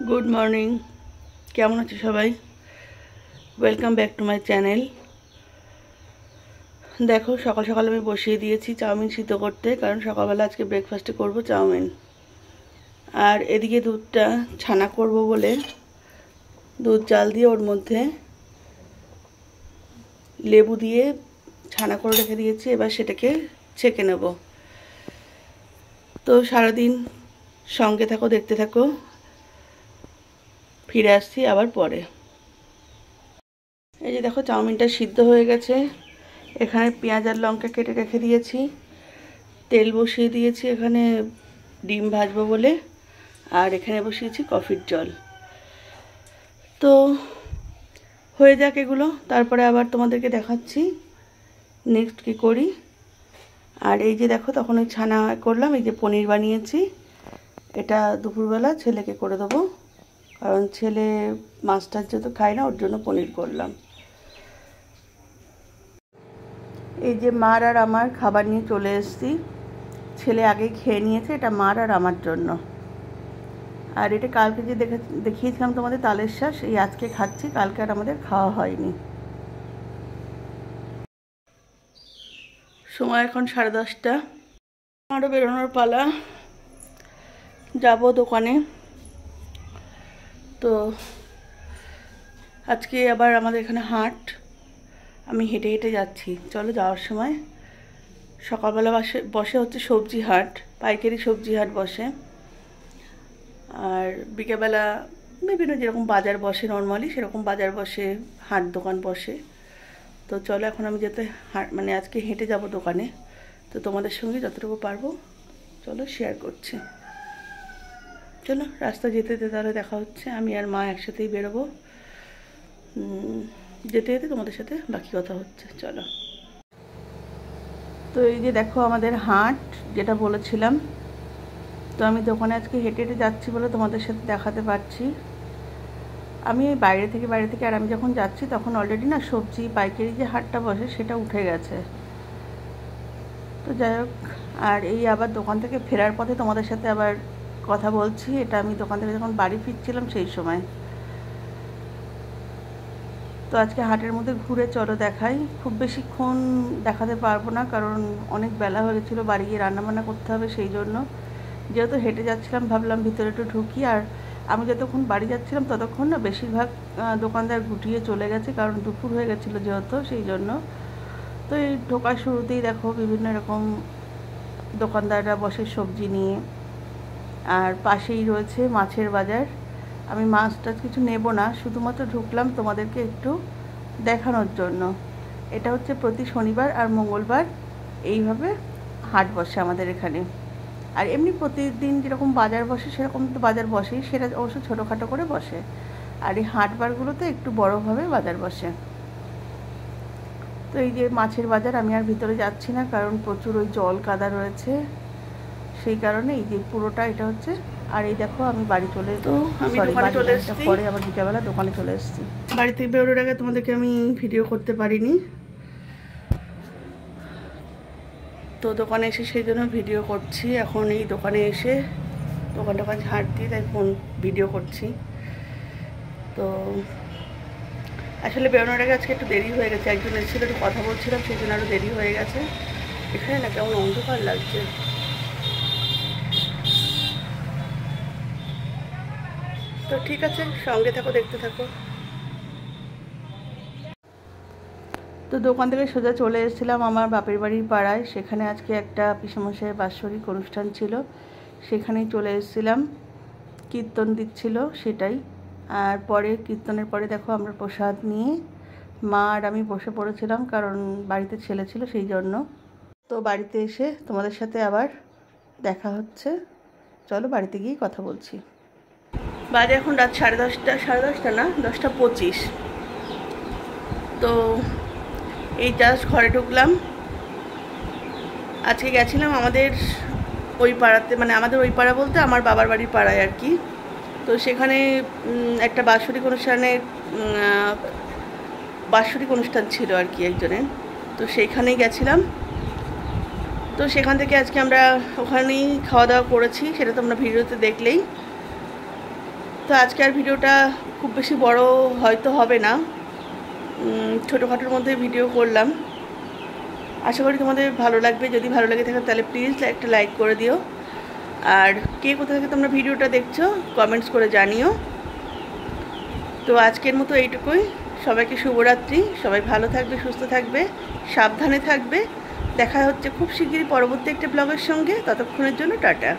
Good morning, কেমন আছো সবাই? Welcome back to my channel. দেখো, সকাল সকাল আমি বসিয়ে দিয়েছি চাউমিন সিদ্ধ করতে, কারণ সকালবেলা আজকে ব্রেকফাস্টে করব চাউমিন। আর এদিকে দুধটা ছানা করব বলে দুধ জাল দিয়ে ওর মধ্যে লেবু দিয়ে ছানা করে রেখে দিয়েছি। এবার সেটাকে ছেঁকে নেব। তো সারাদিন সঙ্গে থাকো, দেখতে থাকো, ফিরে আসছি আবার পরে। এই যে দেখো, চাউমিনটা সিদ্ধ হয়ে গেছে। এখানে পেঁয়াজ আর লঙ্কা কেটে রেখে দিয়েছি, তেল বসিয়ে দিয়েছি এখানে ডিম ভাজবো বলে, আর এখানে বসিয়েছি কফির জল। তো হয়ে যাক এগুলো, তারপরে আবার তোমাদেরকে দেখাচ্ছি নেক্সট কী করি। আর এই যে দেখো, তখন ওই ছানা করলাম, এই যে পনির বানিয়েছি, এটা দুপুরবেলা ছেলেকে করে দেবো, কারণ ছেলে মাছটার যেহেতু খায় না, ওর জন্য পনির করলাম। এই যে মার আর আমার খাবার নিয়ে চলে এসেছি। ছেলে আগেই খেয়ে নিয়েছে, এটা মার আর আমার জন্য। আর এটা কালকে যে দেখিয়েছিলাম তোমাদের তালের শাঁস, এই আজকে খাচ্ছি, কালকে আর আমাদের খাওয়া হয়নি। সময় এখন 10:30। আমারও বেরোনোর পালা, যাব দোকানে। তো আজকে আবার আমাদের এখানে হাট, আমি হেঁটে হেঁটে যাচ্ছি। চলো, যাওয়ার সময় সকালবেলা বসে হচ্ছে সবজি হাট, পাইকারি সবজি হাট বসে। আর বিকেলবেলা বিভিন্ন যেরকম বাজার বসে নর্মালি, সেরকম বাজার বসে, হাট দোকান বসে। তো চলো, এখন আমি যেতে আজকে হেঁটে যাব দোকানে। তো তোমাদের সঙ্গে যতটুকু পারবো চলো শেয়ার করছি। চলো, রাস্তা যেতে যেতে তাহলে দেখা হচ্ছে। আমি আর মা একসাথেই বেরোবো। যেতে যেতে তোমাদের সাথে বাকি কথা হচ্ছে। চলো। তো এই যে দেখো আমাদের হাট, যেটা বলেছিলাম। তো আমি দোকানে আজকে হেঁটে হেঁটে যাচ্ছি বলে তোমাদের সাথে দেখাতে পারছি। আমি বাইরে থেকে আর আমি যখন যাচ্ছি তখন অলরেডি না সবজি পাইকারি যে হাটটা বসে সেটা উঠে গেছে। তো যাই হোক, আর এই আবার দোকান থেকে ফেরার পথে তোমাদের সাথে আবার কথা বলছি। এটা আমি দোকান থেকে যখন বাড়ি ফিরছিলাম সেই সময়। তো আজকে হাটের মধ্যে ঘুরে চলো দেখাই। খুব বেশিক্ষণ দেখাতে পারবো না, কারণ অনেক বেলা হয়ে গেছিলো, বাড়ি গিয়ে রান্নাবান্না করতে হবে। সেই জন্য যেহেতু হেঁটে যাচ্ছিলাম, ভাবলাম ভিতরে একটু ঢুকি। আর আমি যতক্ষণ বাড়ি যাচ্ছিলাম ততক্ষণ না বেশিরভাগ দোকানদার গুটিয়ে চলে গেছে, কারণ দুপুর হয়ে গেছিলো যেহেতু, সেই জন্য। তো এই ঢোকার শুরুতেই দেখো বিভিন্ন রকম দোকানদাররা বসে সবজি নিয়ে। আর পাশেই রয়েছে মাছের বাজার। আমি মাছ টাছ কিছু নেব না, শুধুমাত্র ঢুকলাম তোমাদেরকে একটু দেখানোর জন্য। এটা হচ্ছে প্রতি শনিবার আর মঙ্গলবার এইভাবে হাট বসে আমাদের এখানে। আর এমনি প্রতিদিন যেরকম বাজার বসে সেরকম তো বাজার বসেই, সেটা অবশ্য ছোটোখাটো করে বসে। আর এই হাটবারগুলোতে একটু বড়োভাবে বাজার বসে। তো এই যে মাছের বাজার, আমি আর ভিতরে যাচ্ছি না, কারণ প্রচুর ওই জল কাদা রয়েছে, সেই কারণে এই যে পুরোটা এটা হচ্ছে। আর এই দেখো, আমি বাড়ি চলে পরে আবার বিকেলবেলা দোকানে চলে এসেছি। বাড়ি থেকে বেরোনোর আগে তোমাদেরকে আমি ভিডিও করতে পারিনি, তো দোকানে এসে সেই জন্য ভিডিও করছি। এখন এই দোকানে এসে দোকান ঝাড় দিয়ে তাই ফোন ভিডিও করছি। তো আসলে বেরোনোর আগে আজকে একটু দেরি হয়ে গেছে, একজন এসেছিল, একটু কথা বলছিলাম, সেই জন্য আরও দেরি হয়ে গেছে। এখানে না কেমন অন্ধকার লাগছে। তো ঠিক আছে, সঙ্গে থাকো, দেখতে থাকো। তো দোকান থেকে সোজা চলে এসেছিলাম আমার বাপের বাড়ির পাড়ায়। সেখানে আজকে একটা পিসেমশাইয়ের বাৎসরিক অনুষ্ঠান ছিল, সেখানেই চলে এসেছিলাম। কীর্তন দিচ্ছিল সেটাই। আর পরে কীর্তনের পরে দেখো আমরা প্রসাদ নিয়ে মা আর আমি বসে পড়েছিলাম, কারণ বাড়িতে ছেলে ছিল সেই জন্য। তো বাড়িতে এসে তোমাদের সাথে আবার দেখা হচ্ছে। চলো, বাড়িতে গিয়ে কথা বলছি। বাজে এখন রাত 10:30 না, 10:25। তো এই জাস্ট ঘরে ঢুকলাম। আজকে গেছিলাম আমাদের ওই পাড়াতে, আমাদের ওই পাড়া বলতে আমার বাবার বাড়ির পাড়ায় আর কি। তো সেখানে একটা বাৎসরিক অনুষ্ঠান ছিল আর কি একজনের। তো সেইখানেই গেছিলাম। তো সেখান থেকে আজকে আমরা ওখানেই খাওয়া দাওয়া করেছি, সেটা তো আমরা ভিডিওতে দেখলেই। তো আজকে আর ভিডিওটা খুব বেশি বড় হয়তো হবে না, ছোটোখাটোর মধ্যে ভিডিও করলাম। আশা করি তোমাদের ভালো লাগবে। যদি ভালো লাগে থাকে তাহলে প্লিজ একটা লাইক করে দিও। আর কে কোথা থেকে তোমরা ভিডিওটা দেখছো কমেন্টস করে জানিও। তো আজকের মতো এইটুকুই। সবাইকে শুভরাত্রি। সবাই ভালো থাকবে, সুস্থ থাকবে, সাবধানে থাকবে। দেখা হচ্ছে খুব শিগগিরই পরবর্তী একটা ব্লগের সঙ্গে। ততক্ষণের জন্য টাটা।